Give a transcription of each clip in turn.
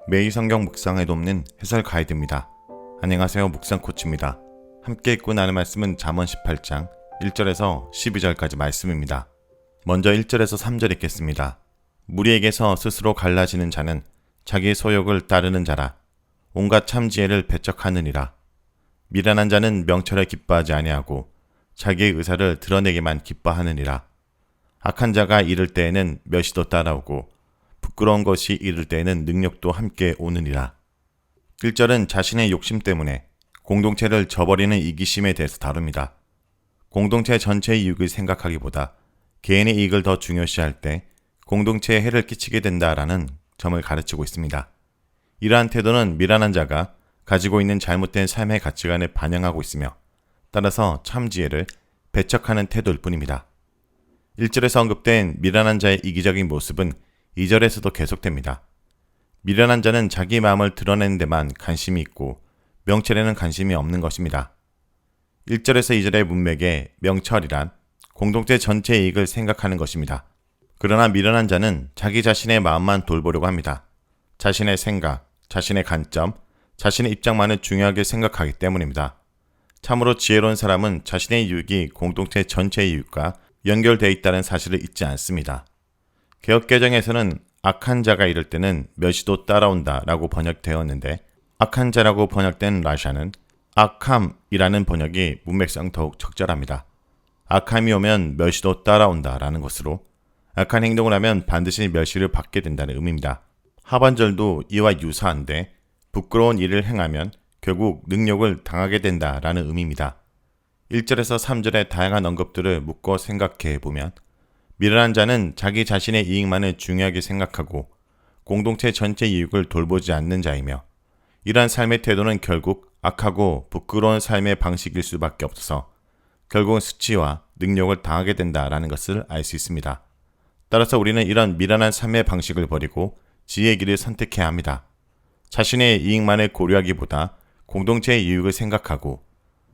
매일 성경 묵상에 돕는 해설 가이드입니다. 안녕하세요. 묵상 코치입니다. 함께 읽고 나눌 말씀은 잠언 18장 1절에서 12절까지 말씀입니다. 먼저 1절에서 3절 읽겠습니다. 무리에게서 스스로 갈라지는 자는 자기 소욕을 따르는 자라. 온갖 참지혜를 배척하느니라. 미련한 자는 명철에 기뻐하지 아니하고 자기의 의사를 드러내기만 기뻐하느니라. 악한 자가 이를 때에는 멸시도 따라오고 부끄러운 것이 이를 때에는 능력도 함께 오느니라. 1절은 자신의 욕심 때문에 공동체를 저버리는 이기심에 대해서 다룹니다. 공동체 전체의 이익을 생각하기보다 개인의 이익을 더 중요시할 때 공동체에 해를 끼치게 된다라는 점을 가르치고 있습니다. 이러한 태도는 미련한 자가 가지고 있는 잘못된 삶의 가치관을 반영하고 있으며 따라서 참지혜를 배척하는 태도일 뿐입니다. 1절에서 언급된 미련한 자의 이기적인 모습은 2절에서도 계속됩니다. 미련한 자는 자기 마음을 드러내는 데만 관심이 있고 명철에는 관심이 없는 것입니다. 1절에서 2절의 문맥에 명철이란 공동체 전체의 이익을 생각하는 것입니다. 그러나 미련한 자는 자기 자신의 마음만 돌보려고 합니다. 자신의 생각, 자신의 관점, 자신의 입장만을 중요하게 생각하기 때문입니다. 참으로 지혜로운 사람은 자신의 이익이 공동체 전체의 이익과 연결되어 있다는 사실을 잊지 않습니다. 개역개정에서는 악한 자가 이럴 때는 멸시도 따라온다 라고 번역되었는데 악한 자라고 번역된 라샤는 악함이라는 번역이 문맥상 더욱 적절합니다. 악함이 오면 멸시도 따라온다 라는 것으로 악한 행동을 하면 반드시 멸시를 받게 된다는 의미입니다. 하반절도 이와 유사한데 부끄러운 일을 행하면 결국 능욕을 당하게 된다 라는 의미입니다. 1절에서 3절의 다양한 언급들을 묶어 생각해 보면 미련한 자는 자기 자신의 이익만을 중요하게 생각하고 공동체 전체 이익을 돌보지 않는 자이며 이러한 삶의 태도는 결국 악하고 부끄러운 삶의 방식일 수밖에 없어서 결국은 수치와 능욕을 당하게 된다라는 것을 알 수 있습니다. 따라서 우리는 이런 미련한 삶의 방식을 버리고 지혜의 길을 선택해야 합니다. 자신의 이익만을 고려하기보다 공동체의 이익을 생각하고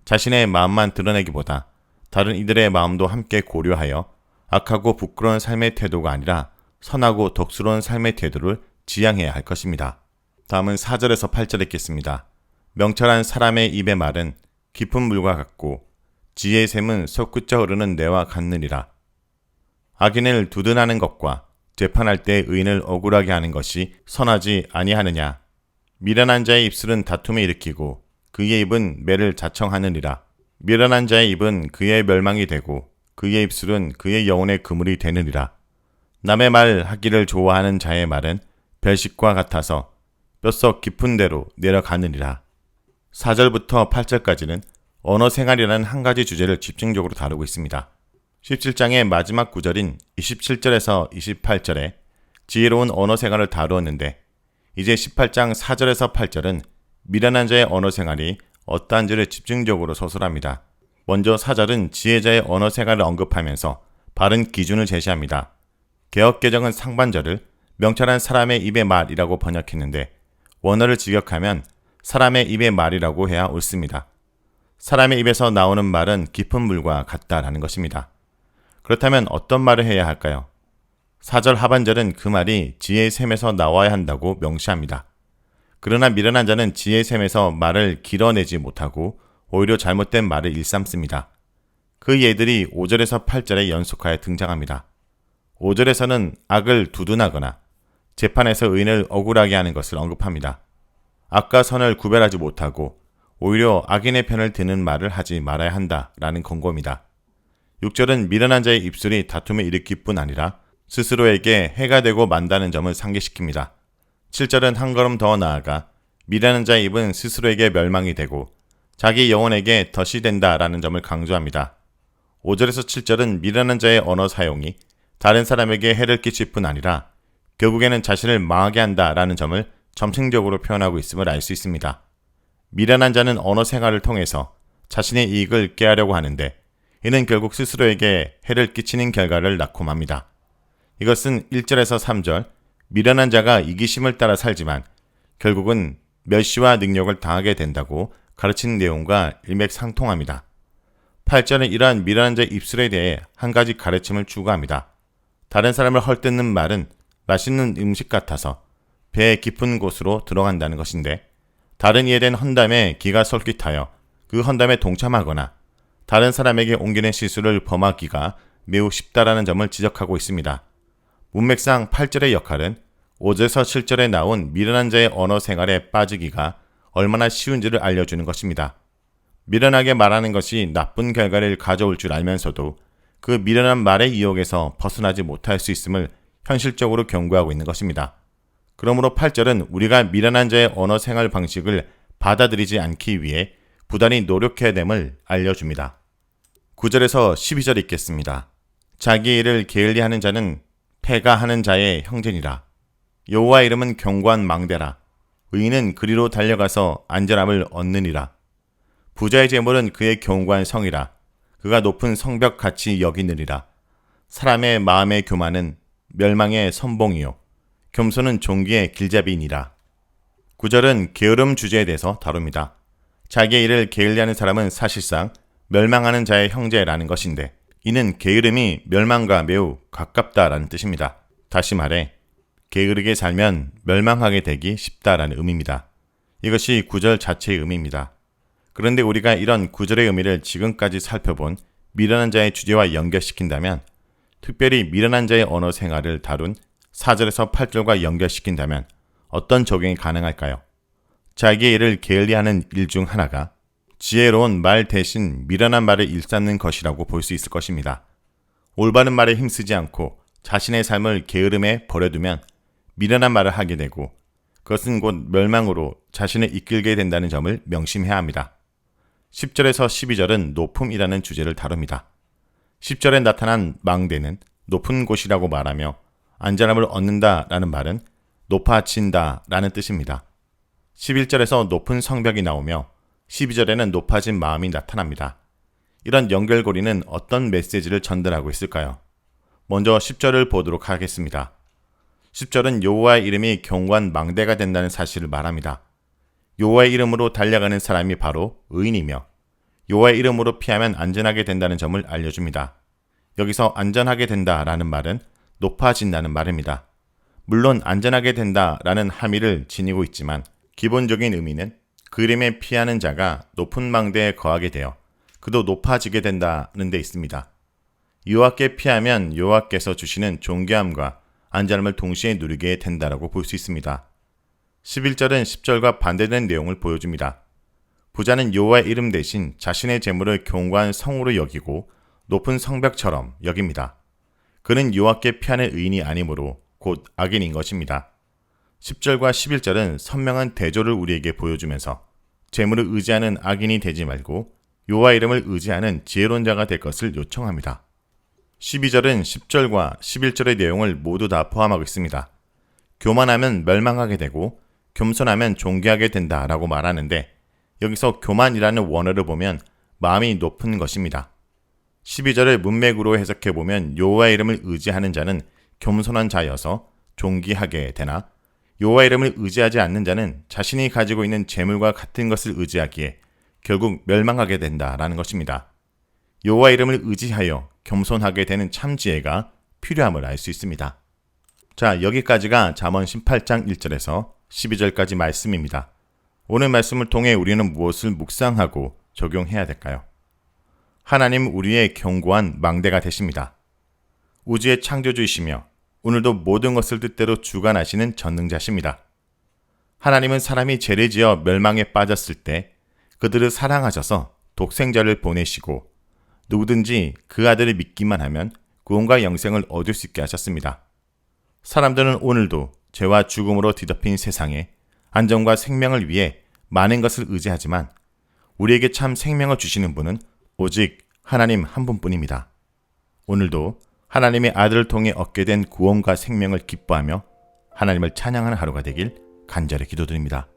자신의 마음만 드러내기보다 다른 이들의 마음도 함께 고려하여 악하고 부끄러운 삶의 태도가 아니라 선하고 덕스러운 삶의 태도를 지향해야 할 것입니다. 다음은 4절에서 8절 읽겠습니다. 명철한 사람의 입의 말은 깊은 물과 같고 지혜의 샘은 솟구쳐 흐르는 내와 같느니라. 악인을 두둔하는 것과 재판할 때 의인을 억울하게 하는 것이 선하지 아니하느냐. 미련한 자의 입술은 다툼을 일으키고 그의 입은 매를 자청하느니라. 미련한 자의 입은 그의 멸망이 되고 그의 입술은 그의 영혼의 그물이 되느니라. 남의 말 하기를 좋아하는 자의 말은 별식과 같아서 뼛속 깊은 데로 내려가느니라. 4절부터 8절까지는 언어 생활이라는 한 가지 주제를 집중적으로 다루고 있습니다. 17장의 마지막 구절인 27절에서 28절에 지혜로운 언어 생활을 다루었는데 이제 18장 4절에서 8절은 미련한 자의 언어 생활이 어떠한지를 집중적으로 서술합니다. 먼저 4절은 지혜자의 언어 생활을 언급하면서 바른 기준을 제시합니다. 개역개정은 상반절을 명철한 사람의 입의 말이라고 번역했는데 원어를 직역하면 사람의 입의 말이라고 해야 옳습니다. 사람의 입에서 나오는 말은 깊은 물과 같다라는 것입니다. 그렇다면 어떤 말을 해야 할까요? 4절 하반절은 그 말이 지혜의 샘에서 나와야 한다고 명시합니다. 그러나 미련한 자는 지혜의 샘에서 말을 길어내지 못하고 오히려 잘못된 말을 일삼습니다. 그 예들이 5절에서 8절에 연속하여 등장합니다. 5절에서는 악을 두둔하거나 재판에서 의인을 억울하게 하는 것을 언급합니다. 악과 선을 구별하지 못하고 오히려 악인의 편을 드는 말을 하지 말아야 한다라는 권고입니다. 6절은 미련한 자의 입술이 다툼을 일으킬 뿐 아니라 스스로에게 해가 되고 만다는 점을 상기시킵니다. 7절은 한 걸음 더 나아가 미련한 자의 입은 스스로에게 멸망이 되고 자기 영혼에게 덫이 된다라는 점을 강조합니다. 5절에서 7절은 미련한 자의 언어 사용이 다른 사람에게 해를 끼칠 뿐 아니라 결국에는 자신을 망하게 한다라는 점을 점층적으로 표현하고 있음을 알 수 있습니다. 미련한 자는 언어 생활을 통해서 자신의 이익을 꾀하려고 하는데 이는 결국 스스로에게 해를 끼치는 결과를 낳고 맙니다. 이것은 1절에서 3절 미련한 자가 이기심을 따라 살지만 결국은 멸시와 능욕을 당하게 된다고 가르치는 내용과 일맥상통합니다. 8절은 이러한 미련한 자의 입술에 대해 한 가지 가르침을 추구합니다. 다른 사람을 헐뜯는 말은 맛있는 음식 같아서 배의 깊은 곳으로 들어간다는 것인데, 다른 이에 대한 헌담에 기가 솔깃하여 그 헌담에 동참하거나 다른 사람에게 옮기는 실수를 범하기가 매우 쉽다라는 점을 지적하고 있습니다. 문맥상 8절의 역할은 5절에서 7절에 나온 미련한 자의 언어 생활에 빠지기가 얼마나 쉬운지를 알려주는 것입니다. 미련하게 말하는 것이 나쁜 결과를 가져올 줄 알면서도 그 미련한 말의 유혹에서 벗어나지 못할 수 있음을 현실적으로 경고하고 있는 것입니다. 그러므로 8절은 우리가 미련한 자의 언어 생활 방식을 받아들이지 않기 위해 부단히 노력해야 됨을 알려줍니다. 9절에서 12절 읽겠습니다. 자기 일을 게을리하는 자는 패가 하는 자의 형제니라. 여호와 이름은 견고한 망대라. 의인은 그리로 달려가서 안전함을 얻느니라. 부자의 재물은 그의 견고한 성이라. 그가 높은 성벽 같이 여기느니라. 사람의 마음의 교만은 멸망의 선봉이요 겸손은 종기의 길잡이니라. 9절은 게으름 주제에 대해서 다룹니다. 자기의 일을 게을리하는 사람은 사실상 멸망하는 자의 형제라는 것인데, 이는 게으름이 멸망과 매우 가깝다라는 뜻입니다. 다시 말해 게으르게 살면 멸망하게 되기 쉽다라는 의미입니다. 이것이 9절 자체의 의미입니다. 그런데 우리가 이런 9절의 의미를 지금까지 살펴본 미련한 자의 주제와 연결시킨다면, 특별히 미련한 자의 언어 생활을 다룬 4절에서 8절과 연결시킨다면 어떤 적용이 가능할까요? 자기의 일을 게을리하는 일 중 하나가 지혜로운 말 대신 미련한 말을 일삼는 것이라고 볼 수 있을 것입니다. 올바른 말에 힘쓰지 않고 자신의 삶을 게으름에 버려두면 미련한 말을 하게 되고, 그것은 곧 멸망으로 자신을 이끌게 된다는 점을 명심해야 합니다. 10절에서 12절은 높음이라는 주제를 다룹니다. 10절에 나타난 망대는 높은 곳이라고 말하며 안전함을 얻는다라는 말은 높아진다라는 뜻입니다. 11절에서 높은 성벽이 나오며 12절에는 높아진 마음이 나타납니다. 이런 연결고리는 어떤 메시지를 전달하고 있을까요? 먼저 10절을 보도록 하겠습니다. 10절은 여호와의 이름이 견고한 망대가 된다는 사실을 말합니다. 여호와의 이름으로 달려가는 사람이 바로 의인이며 여호와의 이름으로 피하면 안전하게 된다는 점을 알려줍니다. 여기서 안전하게 된다라는 말은 높아진다는 말입니다. 물론 안전하게 된다라는 함의를 지니고 있지만 기본적인 의미는 그 이름에 피하는 자가 높은 망대에 거하게 되어 그도 높아지게 된다는 데 있습니다. 여호와께 피하면 여호와께서 주시는 존귀함과 안전함을 동시에 누리게 된다라고 볼 수 있습니다. 11절은 10절과 반대된 내용을 보여줍니다. 부자는 여호와의 이름 대신 자신의 재물을 견고한 성으로 여기고 높은 성벽처럼 여깁니다. 그는 여호와께 피하는 의인이 아니므로 곧 악인인 것입니다. 10절과 11절은 선명한 대조를 우리에게 보여주면서 재물을 의지하는 악인이 되지 말고 여호와 이름을 의지하는 지혜로운 자가 될 것을 요청합니다. 12절은 10절과 11절의 내용을 모두 다 포함하고 있습니다. 교만하면 멸망하게 되고 겸손하면 존귀하게 된다라고 말하는데, 여기서 교만이라는 원어를 보면 마음이 높은 것입니다. 12절을 문맥으로 해석해보면 여호와의 이름을 의지하는 자는 겸손한 자여서 존귀하게 되나, 여호와의 이름을 의지하지 않는 자는 자신이 가지고 있는 재물과 같은 것을 의지하기에 결국 멸망하게 된다라는 것입니다. 여호와의 이름을 의지하여 겸손하게 되는 참 지혜가 필요함을 알 수 있습니다. 자, 여기까지가 잠언 18장 1절에서 12절까지 말씀입니다. 오늘 말씀을 통해 우리는 무엇을 묵상하고 적용해야 될까요? 하나님 우리의 견고한 망대가 되십니다. 우주의 창조주이시며 오늘도 모든 것을 뜻대로 주관하시는 전능자십니다. 하나님은 사람이 죄를 지어 멸망에 빠졌을 때 그들을 사랑하셔서 독생자를 보내시고 누구든지 그 아들을 믿기만 하면 구원과 영생을 얻을 수 있게 하셨습니다. 사람들은 오늘도 죄와 죽음으로 뒤덮인 세상에 안전과 생명을 위해 많은 것을 의지하지만 우리에게 참 생명을 주시는 분은 오직 하나님 한 분뿐입니다. 오늘도 하나님의 아들을 통해 얻게 된 구원과 생명을 기뻐하며 하나님을 찬양하는 하루가 되길 간절히 기도드립니다.